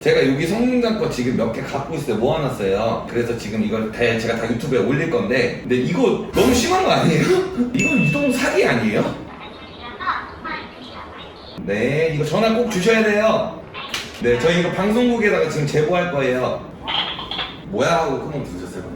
제가 여기 성능장 거 지금 몇 개 갖고 있어요. 모아놨어요. 그래서 지금 이걸 제가 다 유튜브에 올릴 건데, 근데 이거 너무 심한 거 아니에요? 이건 유동 사기 아니에요? 네, 이거 전화 꼭 주셔야 돼요. 네, 저희 이거 방송국에다가 지금 제보할 거예요. 뭐야 하고 끊어 주셨어요.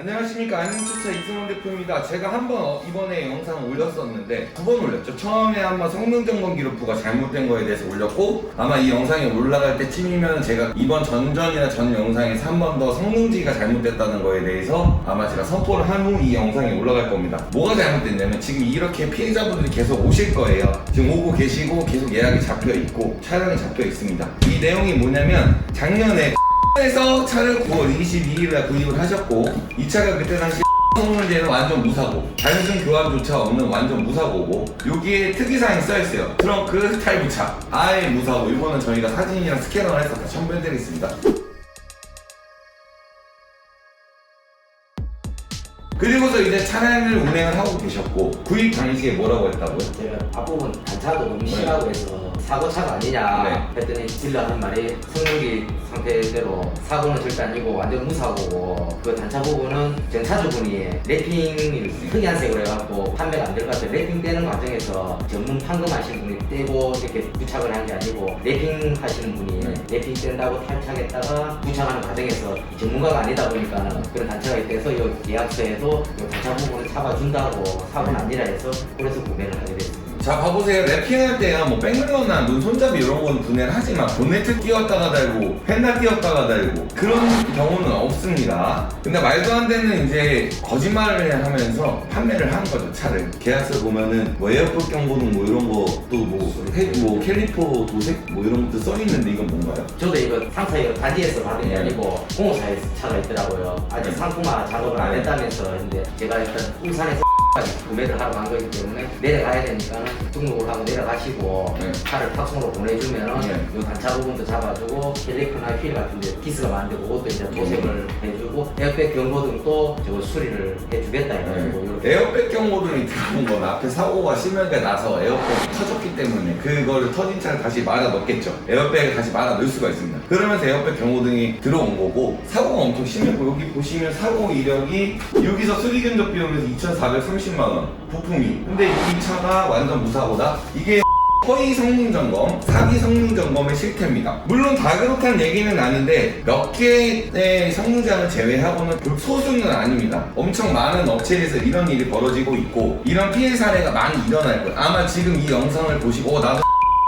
안녕하십니까, 안녕추차 이승원 대표입니다. 제가 한번 이번에 영상을 올렸었는데 2번 올렸죠. 처음에 한번 성능점검 기록부가 잘못된 거에 대해서 올렸고, 아마 이 영상이 올라갈 때쯤이면 제가 이번 전전이나 전 영상에서 한 번 더 성능지가 잘못됐다는 거에 대해서 아마 제가 선포를 한 후 이 영상이 올라갈 겁니다. 뭐가 잘못됐냐면 지금 이렇게 피해자분들이 계속 오실 거예요. 지금 오고 계시고 계속 예약이 잡혀 있고 차량이 잡혀 있습니다. 이 내용이 뭐냐면, 작년에 에서 차를 9월 22일에 구입을 하셨고, 이 차가 그때 당시 성능제는 완전 무사고, 단순 교환조차 없는 완전 무사고고, 여기에 특이사항이 써있어요. 트렁크 타입차 아예 무사고, 이거는 저희가 사진이랑 스캐너를 해서 다 첨부해드리겠습니다. 그리고서 이제 차량을 운행을 하고 계셨고, 구입 당시에 뭐라고 했다고요? 제가 앞부분 단차도 너무 심하고 해서 사고차가 아니냐 했더니 딜러 한 말이 성능기 상태대로 사고는 절대 아니고 완전 무사고고, 그 단차 부분은 전차주분이 랩핑을 흑연색으로 해갖고 판매가 안 될 것 같아요. 랩핑 떼는 과정에서 전문 판금하시는 분이 떼고 이렇게 부착을 한 게 아니고, 랩핑 하시는 분이 랩핑 뗀다고 탈착했다가 부착하는 과정에서 전문가가 아니다 보니까 그런 단차가 있대서 이 계약서에도 이 단차 부분을 잡아준다고 사고는 아니라 해서 그래서 구매를 하게 됐습니다. 자, 봐보세요. 랩핑할 때야 뭐 백밀러나 눈 손잡이 이런 건 분해를 하지만, 본네트 띄웠다가 달고 펜달 띄웠다가 달고 그런 경우는 없습니다. 근데 말도 안 되는 이제 거짓말을 하면서 판매를 하는 거죠, 차를. 계약서 보면은 뭐 에어포트 경고등 뭐 이런 것도 뭐 캘리퍼 도색 뭐 이런 것도 써 있는데, 이건 뭔가요? 저도 이거 상사에 단지에서 받은 게 아니고 공업사에서 차가 있더라고요. 아직 상품화 작업을 안 했다면서 했는데, 제가 일단 울산에서 구매를 하러 간 거기 때문에 내려가야 되니까 등록을 하고 내려가시고 차를 탁송으로 보내주면 이 단차 부분도 잡아주고, 캘리퍼나 휠 같은데 기스가 많은데 그것도 이제 도색을 해주고, 에어백 경고등도 저거 수리를 해주겠다 해가지고 에어백 경고등이 들어온 건 앞에 사고가 심하게 나서 에어백이 터졌기 때문에 그거를 터진 차를 다시 말아 넣겠죠. 에어백을 다시 말아 넣을 수가 있습니다. 그러면서 에어백 경고등이 들어온 거고, 사고가 엄청 심했고, 여기 보시면 사고 이력이 여기서 수리 견적 비용에서 2,430만원 부품이. 근데 이 차가 완전 무사고다. 이게 허위 성능점검, 사기 성능점검의 실태입니다. 물론 다 그렇다는 얘기는 아닌데, 몇 개의 성능자를 제외하고는 극소수는 아닙니다. 엄청 많은 업체에서 이런 일이 벌어지고 있고, 이런 피해 사례가 많이 일어날 거예요. 아마 지금 이 영상을 보시고 나도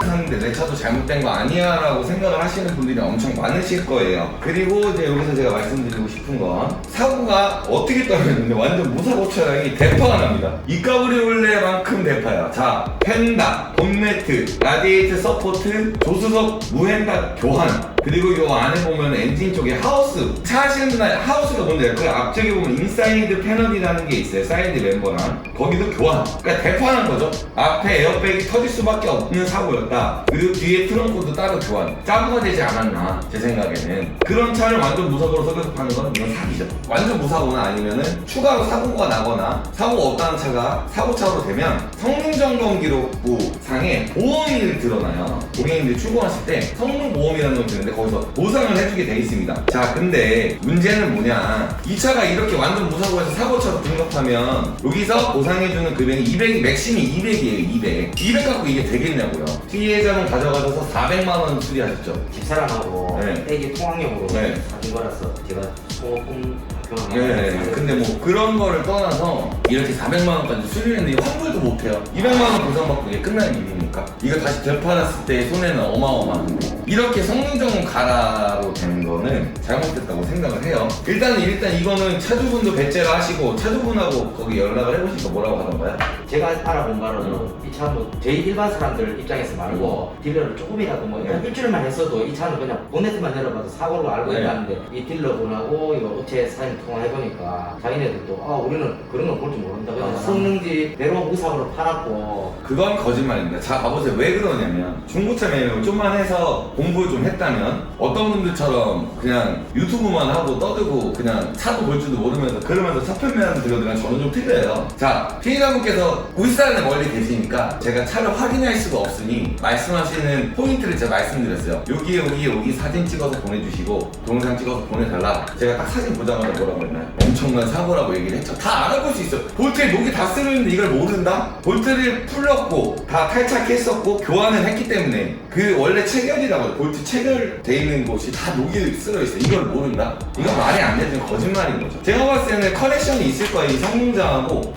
하는데 내 차도 잘못된 거 아니야 라고 생각을 하시는 분들이 엄청 많으실 거예요. 그리고 이제 여기서 제가 말씀드리고 싶은 건, 사고가 어떻게 떨어졌는데 완전 무사고 차량이 대파가 납니다. 이 까브리올레만큼 대파야. 자, 펜다, 본네트, 라디에이터 서포트, 조수석 무헨다 교환, 그리고 요 안에 보면 엔진 쪽에 하우스, 차 하시는 분들 하우스가 뭔데요? 그 앞쪽에 보면 인사이드 패널이라는 게 있어요. 사이드 멤버랑 거기도 교환. 그러니까 대파하는 거죠. 앞에 에어백이 터질 수밖에 없는 사고였다. 그리고 뒤에 트렁크도 따로 교환. 짜부가 되지 않았나, 제 생각에는. 그런 차를 완전 무사고로 소개하는 건 이건 사기죠. 완전 무사고나 아니면은 추가로 사고가 나거나 사고가 없다는 차가 사고차로 되면 성능점검 기록부 상에 보험이 드러나요. 고객님들이 출고하실 때 성능보험이라는 걸 드는데, 거기서 보상을 해주게 돼 있습니다. 자, 근데 문제는 뭐냐, 이 차가 이렇게 완전 무사고에서 사고차로 등록하면 여기서 보상해주는 금액이 200이 맥심이 200이에요. 200 갖고 이게 되겠냐고요. 피해자는 가져가셔서 400만원 수리하셨죠. 집사람하고 애기 통학용으로 사준 거라서 제가 소금 근데 뭐 그런 거를 떠나서 이렇게 400만원까지 수리했는데 환불도 못해요. 200만원 보상받고 이게 끝나는 일이니까. 이거 다시 되팔았을 때 손해는 어마어마한데, 이렇게 성능점검 가라로 되는 거는 잘못됐다고 생각을 해요. 일단 이거는 차주분도 배째를 하시고, 차주분하고 거기 연락을 해보시니까 뭐라고 하던가요? 제가 알아본 바로는 이 차는 뭐 저희 일반 사람들 입장에서 말고 딜러를 조금이라도 뭐 일주일만 했어도 이 차는 그냥 본네트만 열어봐도 사고로 알고 있다는데, 이 딜러분하고 이 업체 사장님 통화해보니까 자기네들도 우리는 그런 걸 볼 줄 모른다. 그냥 성능지대로 무상으로 팔았고. 그건 거짓말입니다. 자, 봐보세요. 왜 그러냐면 중고차 매매를 좀만 해서 공부를 좀 했다면 어떤 분들처럼 그냥 유튜브만 하고 떠들고 그냥 차도 볼 줄도 모르면서 그러면서 차 판매하는 들어들면 저는 좀 틀려요. 자, 피해자분께서 울산에 멀리 계시니까 제가 차를 확인할 수가 없으니 말씀하시는 포인트를 제가 말씀드렸어요. 여기 사진 찍어서 보내주시고 동영상 찍어서 보내달라. 제가 딱 사진 보자마자 뭐라고 했나요? 엄청난 사고라고 얘기를 했죠. 다 알아볼 수 있어요. 볼트에 녹이 다 쓰러있는데 이걸 모른다? 볼트를 풀렸고 다 탈착했었고 교환을 했기 때문에 그 원래 체결이라고 해요. 볼트 체결돼 있는 곳이 다 녹이 쓰러있어요. 이걸 모른다? 이건 말이 안 되는 거짓말인 거죠. 제가 봤을 때는 커넥션이 있을 거예요. 이 성능장하고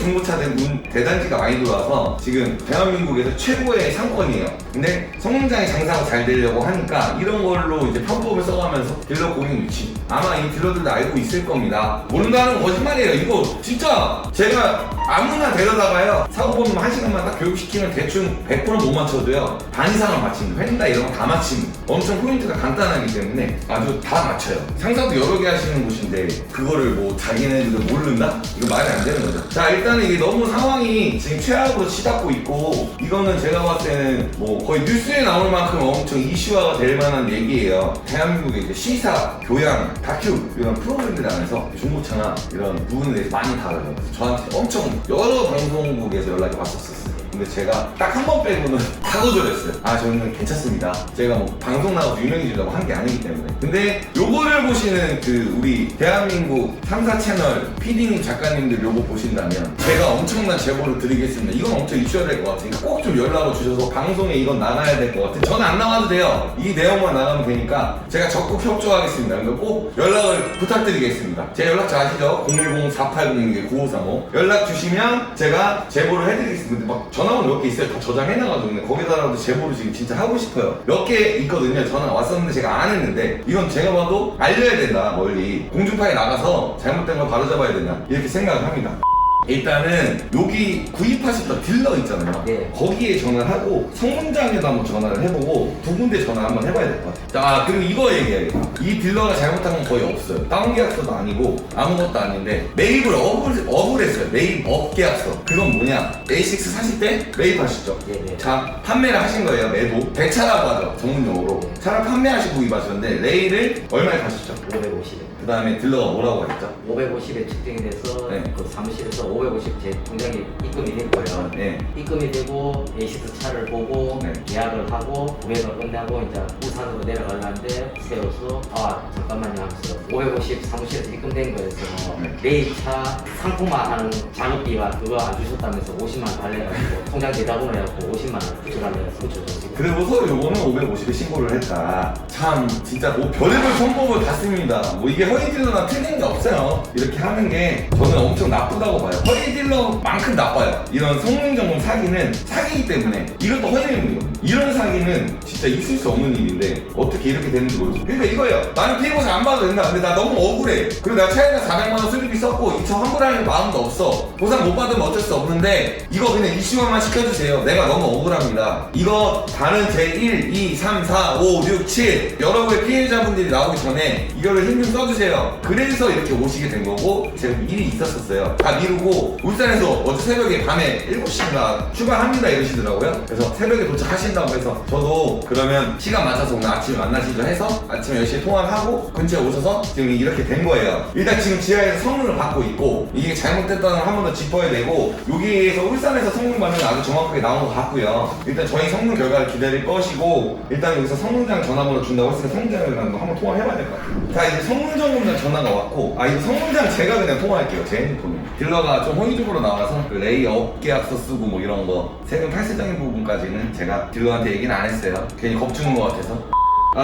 중고차 대단지가 많이 들어와서 지금 대한민국에서 최고의 상권이에요. 근데 성능장이 장사가 잘 되려고 하니까 이런 걸로 이제 편법을 써가면서 딜러 고객 위치 아마 이 딜러들도 알고 있을 겁니다. 모른다는 거짓말이에요. 이거 진짜 제가 아무나 데려다가요 사고 보면 1시간만 딱 교육시키면 대충 100%는 못 맞춰도요 반 이상은 맞춥니다. 횡다 이런 거 다 맞춥니다. 엄청 포인트가 간단하기 때문에 아주 다 맞춰요. 상사도 여러 개 하시는 곳인데 그거를 뭐 자기네들도 모른다? 이거 말이 안 되는 거죠. 자, 일단은 이게 너무 상황이 지금 최악으로 치닫고 있고 이거는 제가 봤을 때는 뭐 거의 뉴스에 나올 만큼 엄청 이슈화가 될 만한 얘기예요. 대한민국의 이제 시사, 교양, 다큐 이런 프로그램들 안에서 중고차나 이런 부분에 대해서 많이 다뤄요. 그래서 저한테 엄청 여러 방송국에서 연락이 왔었어요. 근데 제가 딱 한 번 빼고는 다 거절했어요. 저는 괜찮습니다. 제가 뭐 방송 나가서 유명해지려고 한 게 아니기 때문에. 근데 요거를 보시는 그 우리 대한민국 3사 채널 PD님 작가님들 요거 보신다면 제가 엄청난 제보를 드리겠습니다. 이건 엄청 이슈가 될 것 같으니까 꼭 좀 연락을 주셔서 방송에 이건 나가야 될 것 같아요. 저는 안 나가도 돼요. 이 내용만 나가면 되니까 제가 적극 협조하겠습니다. 그러니까 꼭 연락을 부탁드리겠습니다. 제 연락처 아시죠? 010-4806-9535 연락 주시면 제가 제보를 해드리겠습니다. 막 전화번호 몇 개 있어요. 다 저장해놔가지고 거기다라도 제보를 지금 진짜 하고 싶어요. 몇 개 있거든요. 전화 왔었는데 제가 안 했는데 이건 제가 봐도 알려야 된다. 멀리 공중파에 나가서 잘못된 걸 바로잡아야 된다. 이렇게 생각을 합니다. 일단은 여기 구입하셨던 딜러 있잖아요. 네. 거기에 전화를 하고 성능장에도 한번 전화를 해보고 두 군데 전화 한번 해봐야 될 것 같아요. 자, 그리고 이거 얘기해야겠다. 이 딜러가 잘못한 건 거의 없어요. 다운 계약서도 아니고 아무것도 아닌데 매입을 업을 했어요. 매입 업 계약서. 그건 뭐냐? A6 사실 때 매입하셨죠? 네. 자, 판매를 하신 거예요. 매도. 대차라고 하죠. 전문용어로. 차를 판매하시고 구입하셨는데 레일을 얼마에 파셨죠? 550에. 그 다음에 딜러가 뭐라고 했죠? 550에 측정이 돼서 네. 그 사무실에서 550 제 통장에 입금이 됐고요. 네. 입금이 되고 A6 차를 보고 네. 계약을 하고 구매를 끝나고 이제 부산으로 내려가려는데 세워서 잠깐만요 하면서 550 사무실에서 입금된 거에서 네. 매입차 상품화하는 작업비와 그거 안 주셨다면서 50만 원 달래가지고 통장 계좌번호 해갖고 50만 원 부처달래서 붙여줬어요. 그리고서 요거는 550에 신고를 했다. 참 진짜 뭐 별의별 방법을 다 씁니다. 뭐 이게 허위딜러나 틀린 게 없어요. 이렇게 하는 게 저는 엄청 나쁘다고 봐요. 허위딜러만큼 나빠요. 이런 성능정보 사기는 사기이기 때문에 이것도 허위입니다. 이런 사기는 진짜 있을 수 없는 일인데 어떻게 이렇게 되는지 모르겠어요. 그러니까 이거예요. 나는 피해보상 안 받아도 된다. 근데 나 너무 억울해. 그리고 나 차에다 400만 원 수리비 썼고 이 차 환불할 마음도 없어. 보상 못 받으면 어쩔 수 없는데 이거 그냥 이슈화만 시켜주세요. 내가 너무 억울합니다. 이거 다른 제1, 2, 3, 4, 5, 6, 7 여러 개의 피해자분들이 나오기 전에 이거를 힘 좀 써주세요. 그래서 이렇게 오시게 된 거고 제가 일이 있었어요. 다 미루고 울산에서 어제 새벽에 밤에 7시인가 출발합니다 이러시더라고요. 그래서 새벽에 도착하신다고 해서 저도 그러면 시간 맞춰서 오늘 아침에 만나시죠 해서 아침에 10시에 통화를 하고 근처에 오셔서 지금 이렇게 된 거예요. 일단 지금 지하에서 성능을 받고 있고 이게 잘못됐다는 걸 한 번 더 짚어야 되고 여기에서 울산에서 성능 반응이 아주 정확하게 나온 것 같고요. 일단 저희 성능 결과를 기다릴 것이고 일단 여기서 성능장 전화번호 준다고 했으니까 성능장이랑 한번 통화를 해봐야 될 것 같아요. 자, 이제 성능점검장 전화가 왔고 이거 성능장 제가 그냥 통화할게요. 제 핸드폰으로. 딜러가 좀 허위적으로 나와서 그 레이업 계약서 쓰고 뭐 이런 거 세금 탈세적인 부분까지는 제가 딜러한테 얘기는 안 했어요. 괜히 겁주는 것 같아서.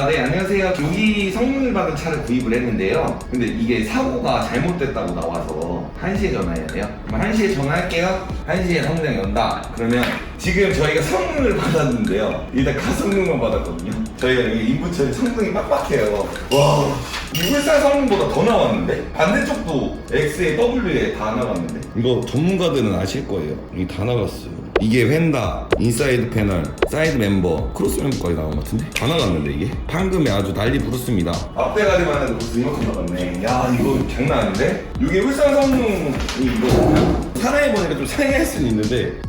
네, 안녕하세요. 여기 성능을 받은 차를 구입을 했는데요. 근데 이게 사고가 잘못됐다고 나와서 1시에 전화해야 돼요. 그럼 1시에 전화할게요. 1시에 성능장 연다. 그러면 지금 저희가 성능을 받았는데요. 일단 가성능만 받았거든요. 저희가 여기 인부처에 성능이 빡빡해요. 와, 이 울산 성능보다 더 나왔는데? 반대쪽도 X에 W에 다 나갔는데? 이거 전문가들은 아실 거예요. 이게 다 나갔어요. 이게 휀다, 인사이드 패널, 사이드 멤버, 크로스 멤버까지 나온 것 같은데? 다 나갔는데 이게? 방금에 아주 난리 부르습니다. 앞에 가리만 해도 벌써 이만큼 나갔네. 야 이거 장난 아닌데? 이게 울산 성능이 이거 산하에 보니까 좀 상해할 수는 있는데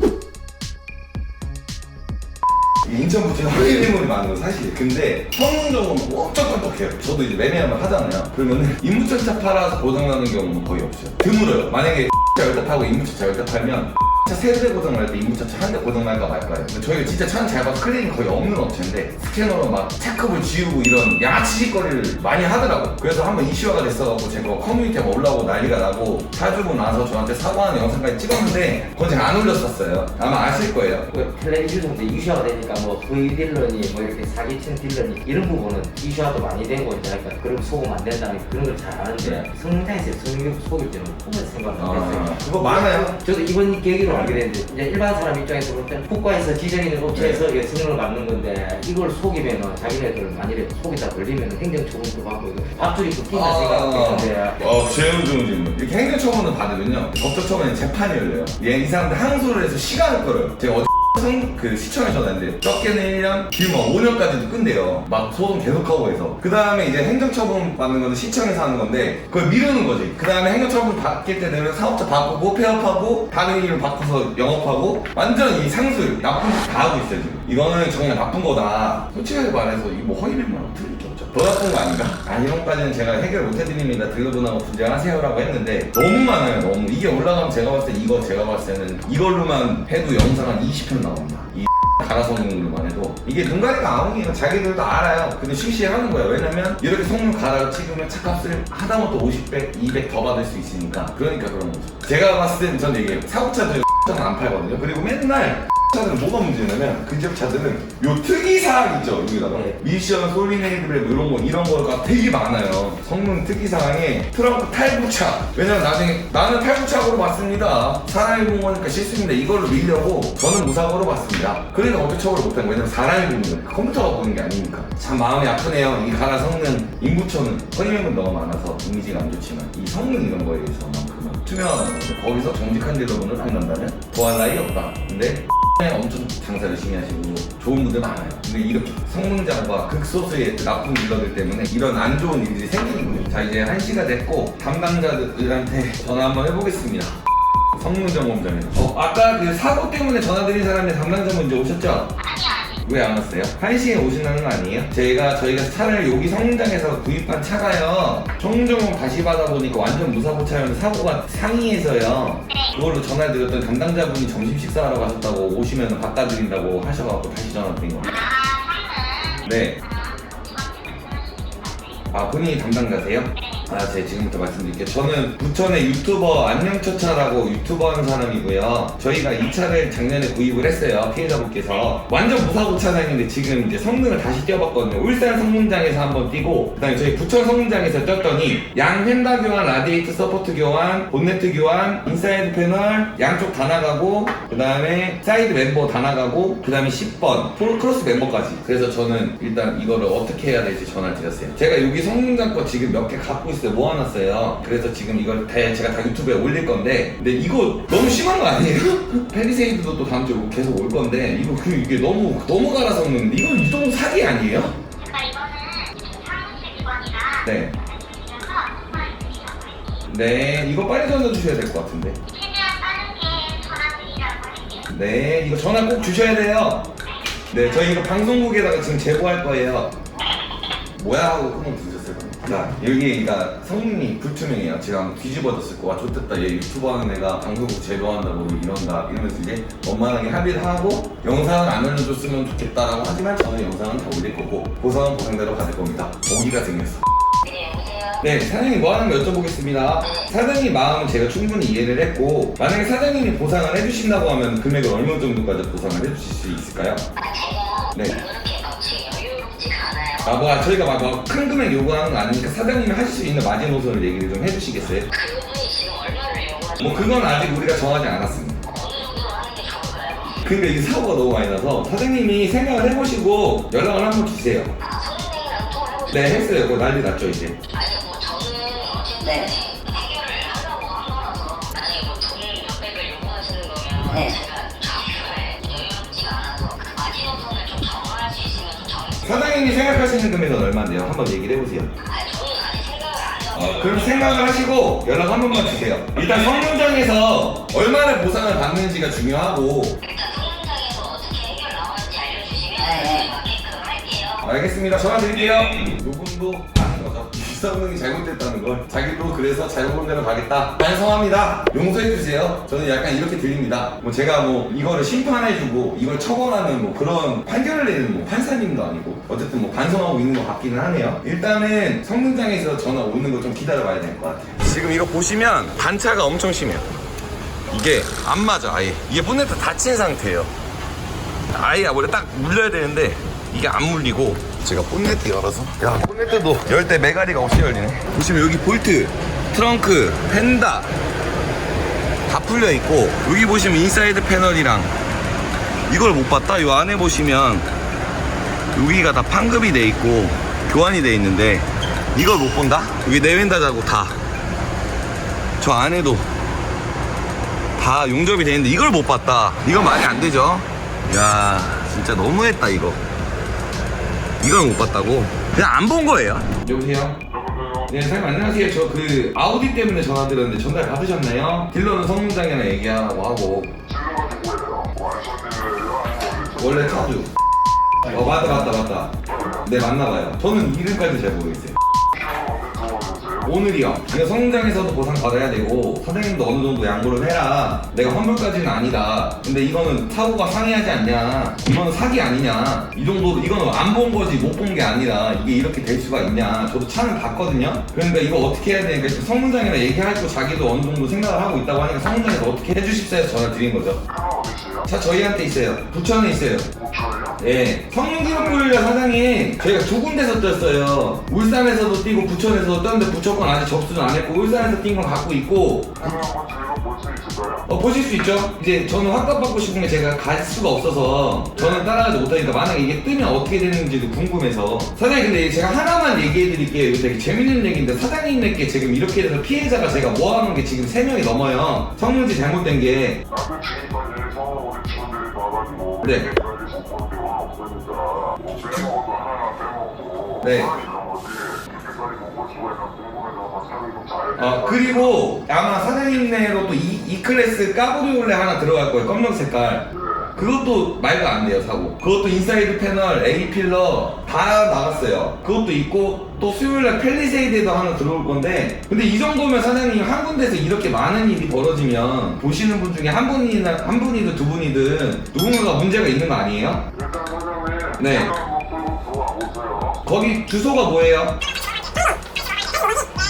인천 부천 허위매물이 많은 건 사실이에요. 근데 성능적으로는 엄청 깜빡해요. 저도 이제 매매하면 하잖아요. 그러면은 임무차차 팔아서 고장나는 경우는 거의 없어요. 드물어요. 만약에 차 열대 팔고 임무차차 열대 팔면 차 3대 고장날 때 임무차차 1대 고장날까 말까요. 근데 저희가 진짜 차는 잘 봐서 클레임이 거의 없는 업체인데 스캐너로 막 체크볼 지우고 이런 양아치짓거리를 많이 하더라고. 그래서 한번 이슈화가 됐어갖고 제가 커뮤니티에 올라오고 난리가 나고 차 주고 나서 저한테 사과하는 영상까지 찍었는데 그건 제가 안 올렸었어요. 아마 아실 거예요. 텔레비전도 이슈화가 되니까 뭐 허위 딜러니 뭐 이렇게 사기친 딜러니 이런 부분은 이슈화도 많이 되고 이제 그러니까 그럼 속으면 안 된다는 그런 걸 잘 아는데 성능장에서 성능 속일 때는 보면 생각 안 했어요. 그거 많아요. 저도 이번 계기로 알게 됐는데 이제 일반 사람 입장에서 볼 때는 국가에서 지정 있는 업체에서 이게 성능을 받는 건데 이걸 속이면은 자기네들 만일에 속이다 걸리면은 행정처분도 받고 밥줄이 긋긴다 생각했는데 제일 좋은 질문. 이렇게 행정처분을 받으면요 법적처분은 재판이 열려요. 이 사람들 항소를 해서 시간을 끌어요. 제가 그 시청에 전화했는데 적게는 1년, 길면 5년까지도 끈대요. 막 소송 계속하고 해서. 그 다음에 이제 행정처분 받는 거는 시청에서 하는 건데 그걸 미루는 거지. 그 다음에 행정처분 받게 되면 사업자 바꾸고 폐업하고 다른 이름 바꿔서 영업하고 완전 이 상술 나쁜 짓 다 하고 있어요 지금. 이거는 정말 나쁜 거다. 솔직하게 말해서 이 뭐 허위맹만 틀릴 게 없죠. 더 나쁜 거 아닌가? 이런 것까지는 제가 해결 못 해드립니다. 들러분하고 분쟁하세요라고 했는데 너무 많아요. 너무. 이게 올라가면 제가 봤을 때 이거 제가 봤을 때는 이걸로만 해도 영상 한 20편 나옵니다. 이 가라 성능으로만 해도 이게 눈가리가 아웅이에요. 자기들도 알아요. 근데 쉬쉬하는 거예요. 왜냐면 이렇게 성능 가라를 찍으면 차값을 하다못해 50백, 200 더 받을 수 있으니까. 그러니까 그런 거죠. 제가 봤을 때는 전 이게 사고차들 차는 안 팔거든요. 그리고 맨날 차들은 뭐가 문제냐면 그 지역 차들은 요 특이사항 있죠 여기다가 미션, 솔리네이드랩 이런 거가 되게 많아요. 성능 특이사항에 트렁크 탈부착. 왜냐면 나중에 나는 탈부착으로 봤습니다. 사람이 본 거니까 실수입니다. 이걸로 밀려고 저는 무사고로 봤습니다. 그러니까 어떻게 처벌을 못한 거예요. 왜냐면 사람이 보는 거니까 컴퓨터가 보는 게 아니니까. 참 마음이 아프네요. 이 가라 성능 인구초는 허위맹은 너무 많아서 이미지가 안 좋지만 이 성능 이런 거에 대해서만큼은 투명하다는 건데 거기서 정직한 딜러분을 만난다면 더할 나위 없다. 근데 엄청 장사 열심히 하시고 좋은 분들 많아요. 근데 이렇게 성능자와 극소수의 나쁜 딜러들 때문에 이런 안 좋은 일들이 생기는 거예요. 자 이제 1시가 됐고 담당자들한테 전화 한번 해보겠습니다. 성능점검장에서 아까 그 사고 때문에 전화드린 사람이 담당자분 이제 오셨죠? 왜 안 왔어요? 1시에 오신다는 거 아니에요? 저희가 차를 여기 성능장에서 구입한 차가요 성능점검 다시 받아보니까 완전 무사고 차였는데 사고가 상위에서요 그걸로 전화드렸더니 담당자분이 점심 식사하러 가셨다고 오시면 바꿔드린다고 하셔가지고 다시 전화드린 겁니다. 네. 본인이 담당자세요? 제가 지금부터 말씀드릴게요. 저는 부천의 유튜버 안녕처차라고 유튜버 하는 사람이고요. 저희가 이 차를 작년에 구입을 했어요. 피해자분께서. 완전 무사고 차량인데 지금 이제 성능을 다시 뛰어봤거든요. 울산 성능장에서 한번 뛰고, 그 다음에 저희 부천 성능장에서 뛰었더니 양 휀다 교환, 라디에이터 서포트 교환, 본네트 교환, 인사이드 패널 양쪽 다 나가고, 그 다음에 사이드 멤버 다 나가고, 그 다음에 10번 크로스 멤버까지. 그래서 저는 일단 이거를 어떻게 해야 될지 전화를 드렸어요. 제가 여기 성능장 거 지금 몇 개 갖고 있어요. 모아놨어요. 그래서 지금 이걸 제가 다 유튜브에 올릴 건데, 근데 이거 너무 심한 거 아니에요? 페리세이드도 또 다음 주에 계속 올 건데, 이게 너무 갈아서 없는데, 이건 이 정도 사기 아니에요? 그러니까 이거는 사무실 기관이라 네. 드려서 정말 드리라고 할게요. 네, 이거 빨리 전화 주셔야 될 것 같은데. 최대한 빠르게 전화드리라고 할게요. 네, 이거 전화 꼭 주셔야 돼요. 네, 저희 이거 방송국에다가 지금 제보할 거예요. 뭐야 하고 끊어 주셨어요. 자, 여기가 성능이 불투명해요. 제가 뒤집어졌을 거야. 좋겠다. 얘 유튜버 하는 애가 방송국 제보한다고 이런다. 이러면서 이제 원만하게 합의를 하고 영상을 안 올려줬으면 좋겠다라고 하지만 저는 영상은 다 올릴 거고 보상은 보상대로 받을 겁니다. 오기가 생겼어. 네, 여보세요? 네, 사장님 뭐 하는 거 여쭤보겠습니다. 사장님 마음은 제가 충분히 이해를 했고 만약에 사장님이 보상을 해주신다고 하면 금액을 얼마 정도까지 보상을 해주실 수 있을까요? 제가 네. 그렇게 막 여유롭지가 않아요. 저희가 막 큰 금액 요구하는 거 아니니까 사장님이 하실 수 있는 마지노선을 얘기를 좀 해주시겠어요? 그분이 지금 얼마를 요구하시는 뭐 그건 아직 우리가 정하지 않았습니다. 어느 정도로 하는 게 좋을까요? 근데 이 사고가 너무 많이 나서 사장님이 생각을 해보시고 연락을 한번 주세요. 선생님이랑 통화를 해보세요. 네, 했어요. 그거 난리 났죠 이제. 아니 뭐 저는 어쨌든 해결을 하려고 한 거라서 만약에 뭐 돈 몇백을 요구하시는 거면 제가 좌표에 사장님이 생각하시는 금액은 얼마인데요? 한번 얘기를 해보세요. 저는 아직 생각을 안 해요. 그럼 생각을 하시고 연락 한 번만 주세요. 일단 성능장에서 얼마나 보상을 받는지가 중요하고. 일단 성능장에서 어떻게 해결 나오는지 알려주시면 맞게끔 할게요. 알겠습니다. 전화 드릴게요. 요금도 아는 거죠. 성능이 잘못됐다는 걸. 자기도 그래서 잘못 본 대로 가겠다. 반성합니다. 용서해주세요. 저는 약간 이렇게 들립니다. 뭐 제가 뭐 이거를 심판해주고 이걸 처벌하는 뭐 그런 판결을 내는 뭐 판사님도 아니고 어쨌든 뭐 반성하고 있는 것 같기는 하네요. 일단은 성능장에서 전화 오는 거 좀 기다려봐야 될 것 같아요. 지금 이거 보시면 단차가 엄청 심해요. 이게 안 맞아 아예. 이게 본네트 닫힌 상태예요. 아예 원래 딱 물려야 되는데 이게 안 물리고 제가 본네트 열어서 야 본네트도 열 때 메가리가 없이 열리네. 보시면 여기 볼트, 트렁크, 펜다 다 풀려 있고 여기 보시면 인사이드 패널이랑 이걸 못 봤다? 이 안에 보시면 여기가 다 판급이 돼 있고 교환이 돼 있는데 이걸 못 본다? 여기 내웬다 자국 다 저 안에도 다 용접이 돼 있는데 이걸 못 봤다. 이건 말이 안 되죠. 야 진짜 너무했다 이거. 이걸 못 봤다고? 그냥 안 본 거예요. 여보세요? 네, 사장님 안녕하세요. 저 그 아우디 때문에 전화 드렸는데 전달 받으셨나요? 딜러는 성능장이나 얘기하라고 하고. 원래 차주. 맞다. 네, 맞나봐요. 저는 이름까지 잘 모르겠어요. 오늘이요. 이거 성능장에서도 보상 받아야 되고 사장님도 어느 정도 양보를 해라. 내가 환불까지는 아니다. 근데 이거는 사고가 상해하지 않냐. 이거는 사기 아니냐. 이 정도 이거는 안 본 거지 못 본 게 아니라 이게 이렇게 될 수가 있냐. 저도 차는 봤거든요. 그러니까 이거 어떻게 해야 되니까 성능장이랑 얘기할 거 자기도 어느 정도 생각을 하고 있다고 하니까 성능장에서 어떻게 해주십사 해서 전화 드린 거죠. 차 저희한테 있어요. 부천에 있어요. 예. 성능기록부를 사장님 저희가 두 군데서 떴어요. 울산에서도 뛰고 부천에서도 떴는데 부천 건 아직 접수는 안 했고 울산에서 뛴 건 갖고 있고. 보실 수 있죠. 이제 저는 확답받고 싶은 게 제가 갈 수가 없어서 저는 따라가지 못하니까 만약에 이게 뜨면 어떻게 되는지도 궁금해서. 사장님 근데 제가 하나만 얘기해 드릴게요. 이거 되게 재밌는 얘기인데 사장님에게 지금 이렇게 돼서 피해자가 제가 모아놓은 게 지금 3명이 넘어요. 성능지 잘못된 게. 네. 네. 그리고 아마 사장님네로 또 E클래스 까브리올레 하나 들어갈 거예요. 검정 색깔. 그것도 말가 안 돼요, 사고. 그것도 인사이드 패널, A필러 다 나갔어요. 그것도 있고 또 수요일날 펠리세이드에도 하나 들어올 건데 근데 이 정도면 사장님 한 군데서 이렇게 많은 일이 벌어지면 보시는 분 중에 한 분이든 두 분이든 누군가가 문제가 있는 거 아니에요? 일단 사장님 네. 들어와보세요. 거기 주소가 뭐예요?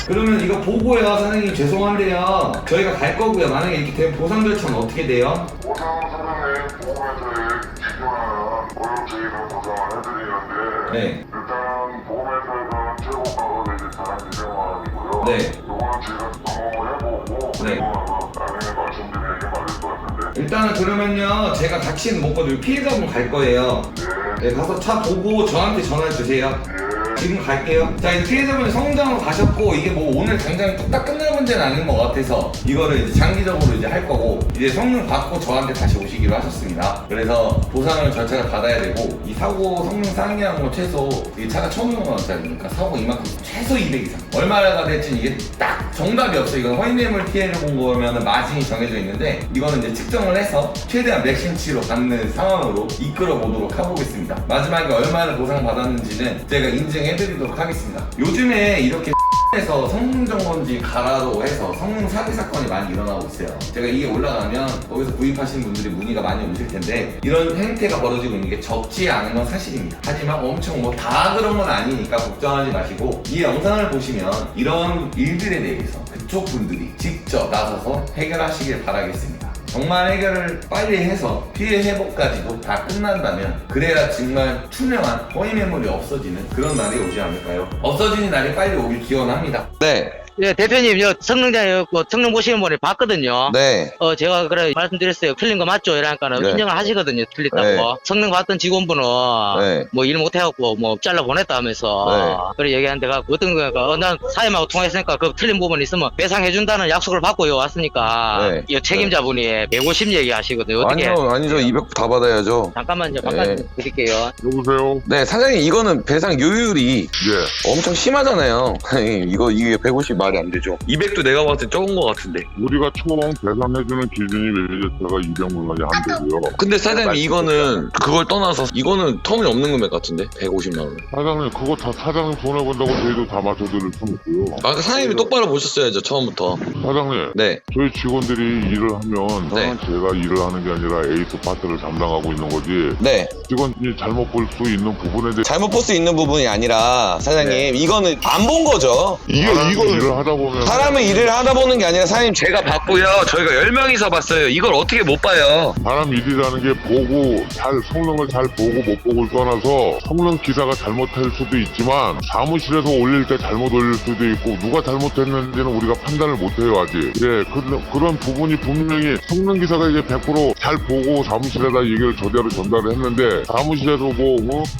그러면 이거 보고요 사장님 죄송한데요 저희가 갈 거고요. 만약에 이렇게 되면 보상 절차는 어떻게 돼요? 보상 사장님 보험회사에 지정하는 오염 저희가 보상을 해드리는데 네. 일단 보험회사에서는 최고가가 이제 4200만원이고요. 네. 요거는 저희가 점검을 해보고 네. 그거는 나중에 말씀드리는 게 맞을 것 같은데. 일단은 그러면요 제가 같이는 못 가도 피해자분 갈 거예요. 네, 가서 차 보고 저한테 전화해 주세요. 지금 갈게요. 자 이제 피해자분이 성장으로 가셨고 이게 뭐 오늘 당장 뚝딱 끝날 문제는 아닌 것 같아서 이거를 이제 장기적으로 이제 할 거고 이제 성능 받고 저한테 다시 오시기로 하셨습니다. 그래서 보상을 절차를 받아야 되고 이 사고 성능 상기한 거 최소 이 차가 1,500만원짜리니까 사고 이만큼 최소 200 이상 얼마가 될지 이게 딱 정답이 없어. 이건 허위매물 피해를 본 거면 마진이 정해져 있는데 이거는 이제 측정을 해서 최대한 맥심치로 받는 상황으로 이끌어 보도록 해보겠습니다. 마지막에 얼마나 보상 받았는지는 제가 인증해드리도록 하겠습니다. 요즘에 이렇게 에서 성능 점검지 가라로 해서 성능 사기 사건이 많이 일어나고 있어요. 제가 이게 올라가면 거기서 구입하시는 분들이 문의가 많이 오실 텐데 이런 행태가 벌어지고 있는 게 적지 않은 건 사실입니다. 하지만 엄청 뭐 다 그런 건 아니니까 걱정하지 마시고 이 영상을 보시면 이런 일들에 대해서 그쪽 분들이 직접 나서서 해결하시길 바라겠습니다. 정말 해결을 빨리 해서 피해 회복까지도 다 끝난다면 그래야 정말 투명한 허위 매물이 없어지는 그런 날이 오지 않을까요? 없어지는 날이 빨리 오길 기원합니다. 네. 예, 대표님, 저 성능장에 성능 보시는 분이 봤거든요. 네. 제가 그래 말씀드렸어요. 틀린 거 맞죠? 이러니까는 네. 인정을 하시거든요. 틀렸다고. 네. 성능 봤던 직원분은 네. 뭐 일 못해갖고 뭐 잘라 보냈다 하면서 그래 얘기하는데 어떤 거가 난 사장님하고 통화했으니까 그 틀린 부분 있으면 배상해준다는 약속을 받고 왔으니까 네. 이 책임자분이 150 얘기하시거든요. 어떻게? 아니죠. 200 다 받아야죠. 잠깐만요. 바꿔 드릴게요. 여보세요? 네, 사장님, 이거는 배상 요율이 예. 엄청 심하잖아요. 이게 150 말이 안 되죠. 200도 내가 봤을 때 적은 것 같은데. 우리가 총 배상해주는 기준이 외제차가 200만 원이 안 되고요. 근데 사장님, 이거는 그걸 떠나서 이거는 터무니없는 금액 같은데? 150만 원. 사장님, 그거 다 사장님 손해본다고 저희도 다 맞춰드릴 수는 없고요. 아, 사장님이 똑바로 보셨어야죠, 처음부터. 사장님, 네. 저희 직원들이 일을 하면 네. 제가 일을 하는 게 아니라 에이스 파트를 담당하고 있는 거지. 네. 직원이 잘못 볼 수 있는 부분에 대해 잘못 볼 수 있는 부분이 아니라, 사장님, 이거는 안 본 거죠. 이거 일을 하다 보면 사람은 일을 하다 보는 게 아니라, 사장님, 제가 봤고요. 저희가 10명이서 봤어요. 이걸 어떻게 못 봐요? 사람 일이라는 게 보고 성능을 잘 보고 못 보고를 떠나서 성능 기사가 잘못할 수도 있지만 사무실에서 올릴 때 잘못 올릴 수도 있고 누가 잘못했는지는 우리가 판단을 못해요 아직. 예, 그런 부분이 분명히 성능 기사가 이제 100% 잘 보고 사무실에다 얘기를 저대로 전달을 했는데 사무실에서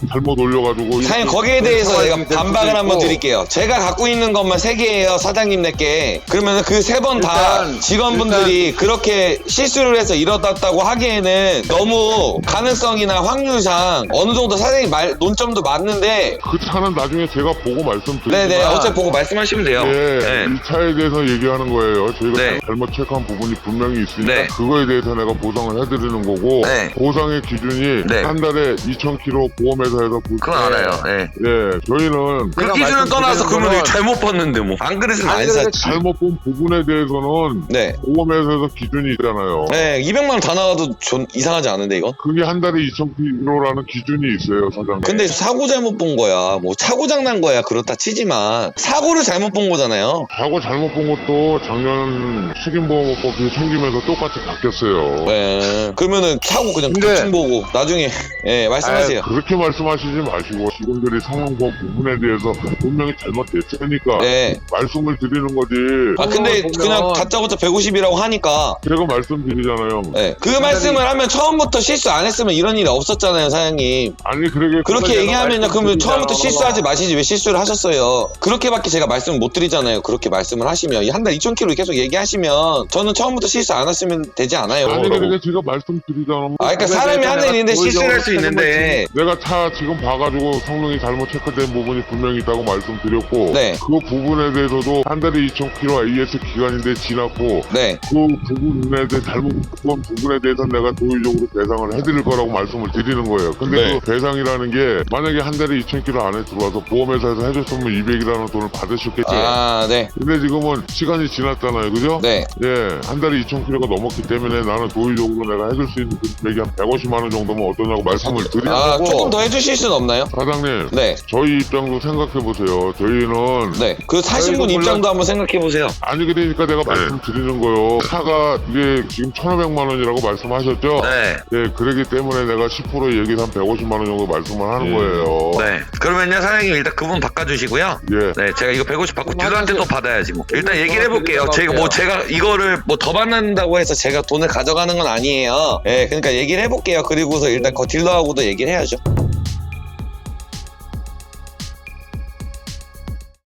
잘못 올려가지고 사장님, 거기에 대해서 제가 반박을 한번 드릴게요. 제가 갖고 있는 것만 3개예요, 사장님네께. 그러면 그 3번 다 직원분들이 그렇게 실수를 해서 이뤄졌다고 하기에는 너무 가능성이나 확률상 어느 정도 사장님 논점도 맞는데. 그 차는 나중에 제가 보고 말씀드리지만 네네, 어차피 보고 말씀하시면 돼요. 예, 네. 이 차에 대해서 얘기하는 거예요. 저희가 네. 잘못 체크한 부분이 분명히 있으니까 네. 그거에 대해서 내가 보상을 해드리는 거고 네. 보상의 기준이 네. 한 달에 2,000km 보험회사에서 그건 알아요. 네. 예, 저희는 그 기준을 떠나서 그러면 잘못 봤는데 뭐. 안 그랬으면 안 샀지. 잘못 본 부분에 대해서는 네. 보험회사에서 기준이 있잖아요. 네, 200만 원 다 나가도 전 이상하지 않은데, 이건? 그게 한 달에 2,000km라는 기준이 있어요, 사장님. 근데 사고 잘못 본 거야. 뭐 차고장 난 거야. 그렇다 치지만 사고를 잘못 본 거잖아요. 사고 잘못 본 것도 작년 책임보험법이 생기면서 똑같이 바뀌었어요. 네. 그러면은 사고 그냥 대충 보고 나중에 말씀하세요. 그렇게 말씀하시지 마시고 직원들이 성능보험 부분에 대해서 분명히 잘못됐으니까 네. 말씀을 드리는 거지. 아 근데 그냥 다짜고짜 150이라고 하니까 제가 말씀드리잖아요. 네. 그 말씀을 하면 처음부터 실수 안 했으면 이런 일이 없었잖아요, 사장님. 아니 그렇게 얘기하면요, 그러면 처음부터 실수하지 마시지 왜 실수를 하셨어요? 그렇게밖에 제가 말씀을 못 드리잖아요. 그렇게 말씀을 하시면 한 달 2,000km 계속 얘기하시면 저는 처음부터 실수 안 하시면 되지 않아요. 아니 그러니까 제가 말씀드리잖아. 그러니까 사람이 하는 일인데 실수를 할 수 있는데. 내가 차 지금 봐가지고 성능이 잘못 체크된 부분이 분명히 있다고 말씀드렸고 네. 그 부분에 대해서도 한 달에 2,000km AS 기간인데 지났고 네. 그 부분에 대해 잘못 본 부분에 대해서 내가 도의적으로 배상을 해드릴 거라고 말씀을 드리는 거예요. 근데 네. 그 배상이라는 게 만약에 한 달에 2,000km 안에 들어와서 보험회사에서 해줬으면 200이라는 돈을 받으셨겠죠. 아, 네. 근데 지금은 시간이 지났잖아요, 그죠? 네. 예, 한 달에 2,000km가 넘었기 때문에 나는 도의적으로 내가 해줄 수 있는 금액이 한 150만 원 정도면 어떠냐고 말씀을 드리는 아, 거고. 조금 더 해주실 수는 없나요? 사장님, 네. 저희 입장도 생각해 보세요. 저희는 네. 그 사신 분 입장도 한번 생각해 보세요. 아니 그러니까 내가 말씀드리는 거요. 차가 이게 지금 1,500만 원이라고 말씀하셨죠? 네. 예, 그러기 때문에 내가 10% 얘기해서 한 150만 원 정도 말씀을 하는 거예요. 네. 그러면요, 사장님 일단 그분 바꿔주시고요. 예. 네, 제가 이거 150 받고 듀라한테 또 받아야지 뭐. 일단 얘기를 해볼게요. 제가 이거를 뭐 더 받는다고 해서 제가 돈을 가져가는 건 아니에요. 예, 그러니까 얘기를 해볼게요. 그리고서 일단 그 딜러하고도 얘기를 해야죠.